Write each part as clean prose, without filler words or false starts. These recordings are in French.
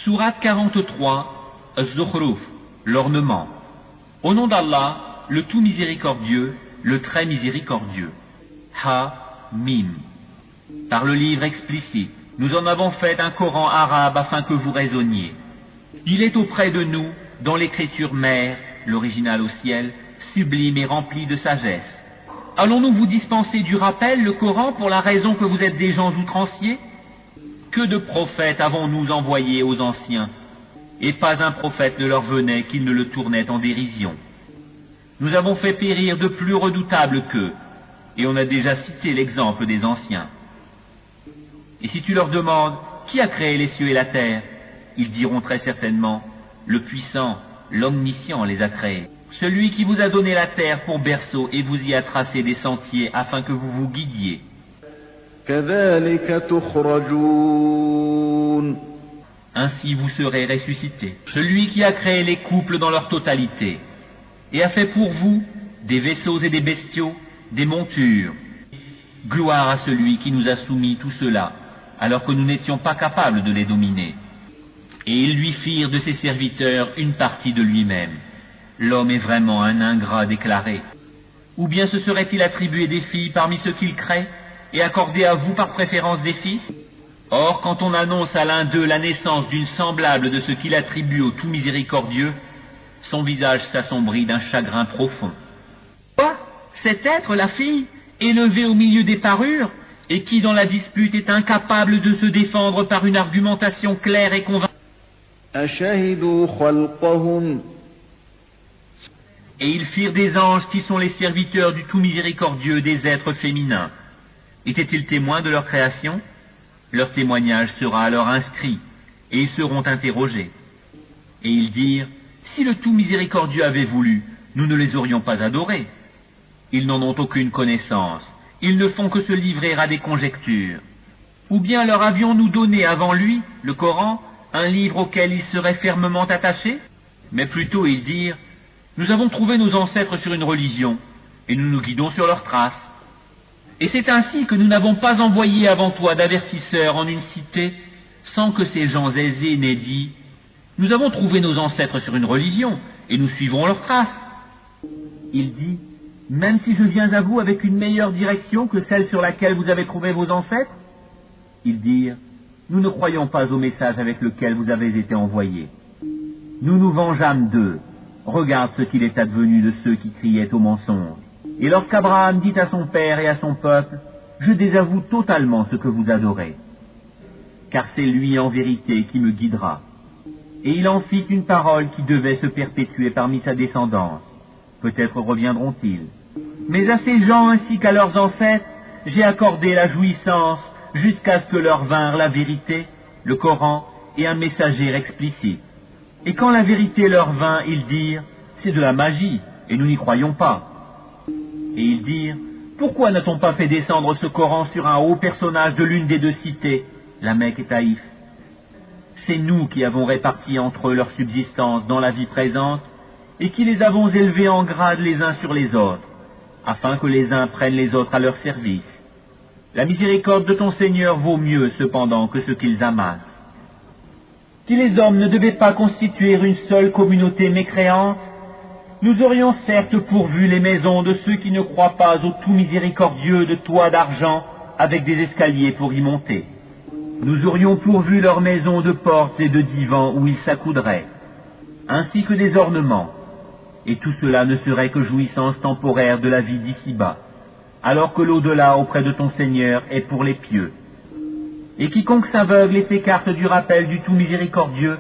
Sourate 43, Az-Zukhruf, l'ornement. Au nom d'Allah, le tout miséricordieux, le très miséricordieux. Ha-Mim. Par le livre explicite, nous en avons fait un Coran arabe afin que vous raisonniez. Il est auprès de nous, dans l'écriture mère, l'original au ciel, sublime et rempli de sagesse. Allons-nous vous dispenser du rappel, le Coran, pour la raison que vous êtes des gens outranciers? Que de prophètes avons-nous envoyés aux anciens, et pas un prophète ne leur venait qu'il ne le tournait en dérision. Nous avons fait périr de plus redoutables qu'eux, et on a déjà cité l'exemple des anciens. Et si tu leur demandes, qui a créé les cieux et la terre? Ils diront très certainement, le puissant, l'omniscient les a créés. Celui qui vous a donné la terre pour berceau et vous y a tracé des sentiers afin que vous vous guidiez. Ainsi vous serez ressuscités. Celui qui a créé les couples dans leur totalité et a fait pour vous des vaisseaux et des bestiaux, des montures. Gloire à celui qui nous a soumis tout cela, alors que nous n'étions pas capables de les dominer. Et ils lui firent de ses serviteurs une partie de lui-même. L'homme est vraiment un ingrat déclaré. Ou bien se serait-il attribué des filles parmi ceux qu'il crée, et accordé à vous par préférence des fils? Or, quand on annonce à l'un d'eux la naissance d'une semblable de ce qu'il attribue au tout miséricordieux, son visage s'assombrit d'un chagrin profond. Quoi? Cet être, la fille, élevé au milieu des parures, et qui dans la dispute est incapable de se défendre par une argumentation claire et convaincante. Et ils firent des anges qui sont les serviteurs du tout miséricordieux des êtres féminins. Étaient-ils témoins de leur création? Leur témoignage sera alors inscrit, et ils seront interrogés. Et ils dirent, si le tout miséricordieux avait voulu, nous ne les aurions pas adorés. Ils n'en ont aucune connaissance, ils ne font que se livrer à des conjectures. Ou bien leur avions-nous donné avant lui, le Coran, un livre auquel ils seraient fermement attachés? Mais plutôt ils dirent, nous avons trouvé nos ancêtres sur une religion, et nous nous guidons sur leurs traces. Et c'est ainsi que nous n'avons pas envoyé avant toi d'avertisseurs en une cité, sans que ces gens aisés n'aient dit, nous avons trouvé nos ancêtres sur une religion, et nous suivrons leurs traces. Il dit, même si je viens à vous avec une meilleure direction que celle sur laquelle vous avez trouvé vos ancêtres? Ils dirent, nous ne croyons pas au message avec lequel vous avez été envoyés. Nous nous vengeâmes d'eux. Regarde ce qu'il est advenu de ceux qui criaient au mensonge. Et lorsqu'Abraham dit à son père et à son peuple, je désavoue totalement ce que vous adorez, car c'est lui en vérité qui me guidera. Et il en fit une parole qui devait se perpétuer parmi sa descendance. Peut-être reviendront-ils. Mais à ces gens ainsi qu'à leurs ancêtres, j'ai accordé la jouissance jusqu'à ce que leur vinrent la vérité, le Coran et un messager explicite. Et quand la vérité leur vint, ils dirent, c'est de la magie, et nous n'y croyons pas. Et ils dirent, pourquoi n'a-t-on pas fait descendre ce Coran sur un haut personnage de l'une des deux cités, la Mecque et Taïf? C'est nous qui avons réparti entre eux leur subsistance dans la vie présente, et qui les avons élevés en grade les uns sur les autres, afin que les uns prennent les autres à leur service. La miséricorde de ton Seigneur vaut mieux cependant que ce qu'ils amassent. Si les hommes ne devaient pas constituer une seule communauté mécréante, nous aurions certes pourvu les maisons de ceux qui ne croient pas au tout miséricordieux de toits d'argent avec des escaliers pour y monter. Nous aurions pourvu leurs maisons de portes et de divans où ils s'accoudraient, ainsi que des ornements, et tout cela ne serait que jouissance temporaire de la vie d'ici-bas, alors que l'au-delà auprès de ton Seigneur est pour les pieux. Et quiconque s'aveugle et s'écarte du rappel du tout miséricordieux,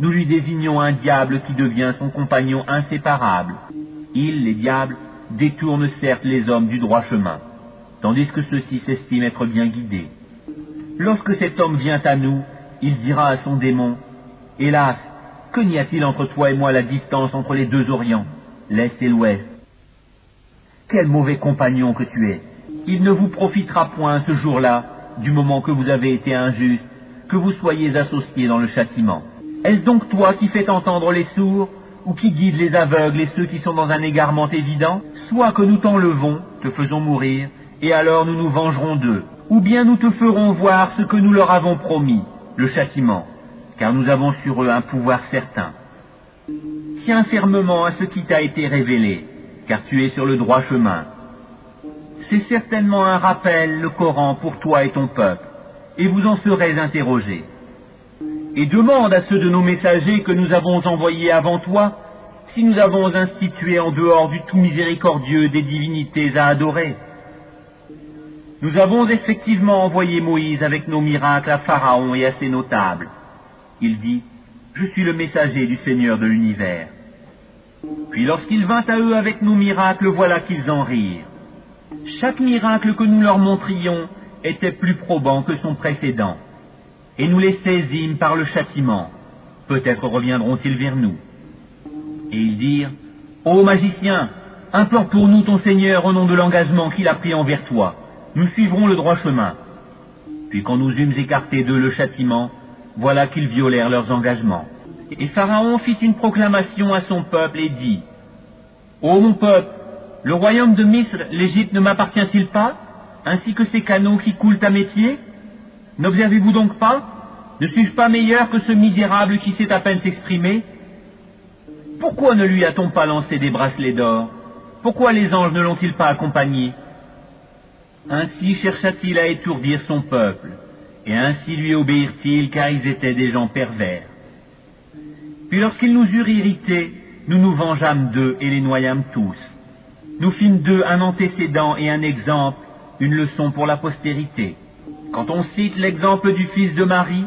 nous lui désignons un diable qui devient son compagnon inséparable. Ils, les diables, détournent certes les hommes du droit chemin, tandis que ceux-ci s'estiment être bien guidés. Lorsque cet homme vient à nous, il dira à son démon, « Hélas, que n'y a-t-il entre toi et moi la distance entre les deux orients, l'Est et l'Ouest? Quel mauvais compagnon que tu es! Il ne vous profitera point ce jour-là, du moment que vous avez été injuste, que vous soyez associés dans le châtiment. Est-ce donc toi qui fais entendre les sourds, ou qui guide les aveugles et ceux qui sont dans un égarement évident? Soit que nous t'enlevons, te faisons mourir, et alors nous nous vengerons d'eux, ou bien nous te ferons voir ce que nous leur avons promis, le châtiment, car nous avons sur eux un pouvoir certain. Tiens fermement à ce qui t'a été révélé, car tu es sur le droit chemin. C'est certainement un rappel, le Coran, pour toi et ton peuple, et vous en serez interrogés. Et demande à ceux de nos messagers que nous avons envoyés avant toi, si nous avons institué en dehors du tout miséricordieux des divinités à adorer. Nous avons effectivement envoyé Moïse avec nos miracles à Pharaon et à ses notables. Il dit, « Je suis le messager du Seigneur de l'univers. » Puis lorsqu'il vint à eux avec nos miracles, voilà qu'ils en rirent. Chaque miracle que nous leur montrions était plus probant que son précédent. Et nous les saisîmes par le châtiment. Peut-être reviendront-ils vers nous. Et ils dirent, « Ô magicien, implore pour nous ton Seigneur au nom de l'engagement qu'il a pris envers toi. Nous suivrons le droit chemin. » Puis quand nous eûmes écarté d'eux le châtiment, voilà qu'ils violèrent leurs engagements. Et Pharaon fit une proclamation à son peuple et dit, « Ô mon peuple, le royaume de Misr, l'Égypte ne m'appartient-il pas, ainsi que ces canaux qui coulent à mes pieds? N'observez-vous donc pas? Ne suis-je pas meilleur que ce misérable qui sait à peine s'exprimer? Pourquoi ne lui a-t-on pas lancé des bracelets d'or? Pourquoi les anges ne l'ont-ils pas accompagné? » Ainsi chercha-t-il à étourdir son peuple, et ainsi lui obéirent-ils, car ils étaient des gens pervers. Puis lorsqu'ils nous eurent irrités, nous nous vengeâmes d'eux et les noyâmes tous. Nous fîmes d'eux un antécédent et un exemple, une leçon pour la postérité. Quand on cite l'exemple du fils de Marie,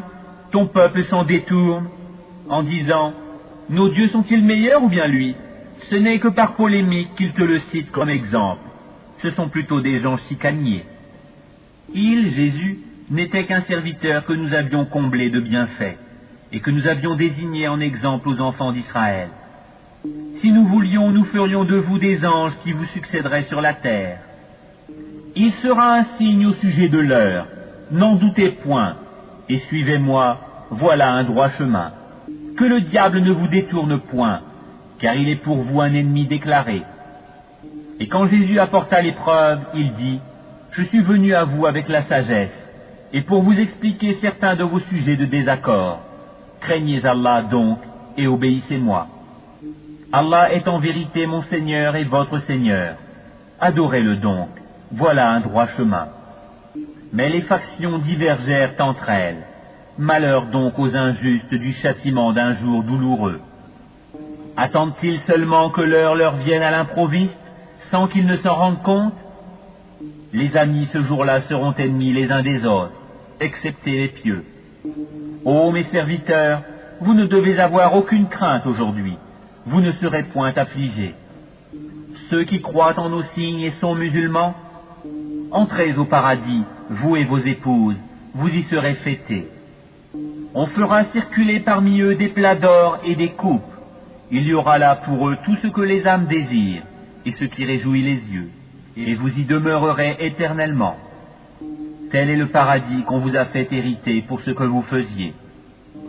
ton peuple s'en détourne, en disant « Nos dieux sont-ils meilleurs ou bien lui ?» Ce n'est que par polémique qu'ils te le citent comme exemple. Ce sont plutôt des gens chicaniers. Il, Jésus, n'était qu'un serviteur que nous avions comblé de bienfaits, et que nous avions désigné en exemple aux enfants d'Israël. Si nous voulions, nous ferions de vous des anges qui vous succéderaient sur la terre. Il sera un signe au sujet de l'heure, n'en doutez point, et suivez-moi, voilà un droit chemin. Que le diable ne vous détourne point, car il est pour vous un ennemi déclaré. Et quand Jésus apporta l'épreuve, il dit, « Je suis venu à vous avec la sagesse, et pour vous expliquer certains de vos sujets de désaccord. Craignez Allah donc, et obéissez-moi. Allah est en vérité mon Seigneur et votre Seigneur. Adorez-le donc, voilà un droit chemin. » Mais les factions divergèrent entre elles. Malheur donc aux injustes du châtiment d'un jour douloureux. Attendent-ils seulement que l'heure leur vienne à l'improviste, sans qu'ils ne s'en rendent compte? Les amis ce jour-là seront ennemis les uns des autres, excepté les pieux. Ô mes serviteurs, vous ne devez avoir aucune crainte aujourd'hui, vous ne serez point affligés. Ceux qui croient en nos signes et sont musulmans, entrez au paradis, vous et vos épouses, vous y serez fêtés. On fera circuler parmi eux des plats d'or et des coupes. Il y aura là pour eux tout ce que les âmes désirent, et ce qui réjouit les yeux, et vous y demeurerez éternellement. Tel est le paradis qu'on vous a fait hériter pour ce que vous faisiez.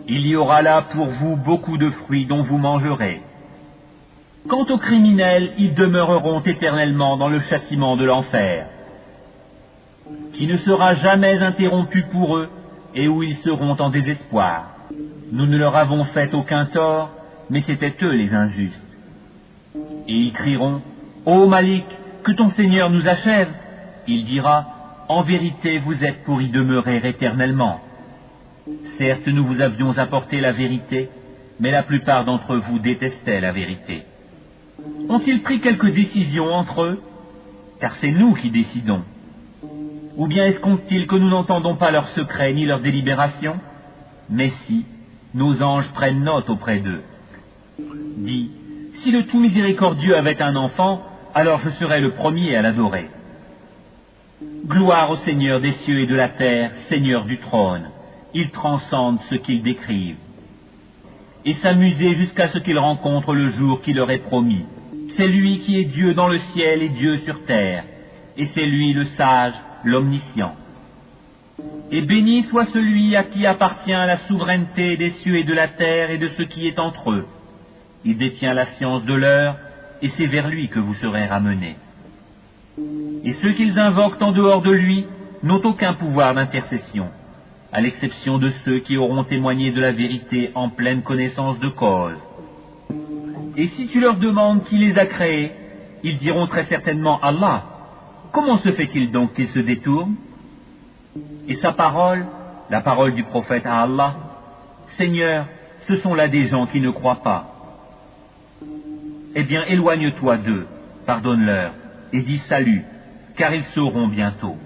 Il y aura là pour vous beaucoup de fruits dont vous mangerez. Quant aux criminels, ils demeureront éternellement dans le châtiment de l'enfer, qui ne sera jamais interrompu pour eux, et où ils seront en désespoir. Nous ne leur avons fait aucun tort, mais c'étaient eux les injustes. Et ils crieront, « Ô Malik, que ton Seigneur nous achève !» Il dira, « En vérité, vous êtes pour y demeurer éternellement. Certes, nous vous avions apporté la vérité, mais la plupart d'entre vous détestaient la vérité. Ont-ils pris quelques décisions entre eux? Car c'est nous qui décidons. Ou bien escomptent-ils que nous n'entendons pas leurs secrets ni leurs délibérations? Mais si, nos anges prennent note auprès d'eux. Dis, si le tout miséricordieux avait un enfant, alors je serais le premier à l'adorer. Gloire au Seigneur des cieux et de la terre, Seigneur du trône. Il transcende ce qu'ils décrivent. Et s'amuser jusqu'à ce qu'ils rencontrent le jour qui leur est promis. C'est lui qui est Dieu dans le ciel et Dieu sur terre. Et c'est lui le sage, l'omniscient. Et béni soit celui à qui appartient la souveraineté des cieux et de la terre et de ce qui est entre eux. Il détient la science de l'heure, et c'est vers lui que vous serez ramenés. Et ceux qu'ils invoquent en dehors de lui n'ont aucun pouvoir d'intercession. à l'exception de ceux qui auront témoigné de la vérité en pleine connaissance de cause. Et si tu leur demandes qui les a créés, ils diront très certainement Allah. Comment se fait-il donc qu'ils se détournent? Et sa parole, la parole du prophète à Allah, Seigneur, ce sont là des gens qui ne croient pas. Eh bien, éloigne-toi d'eux, pardonne-leur, et dis salut, car ils sauront bientôt.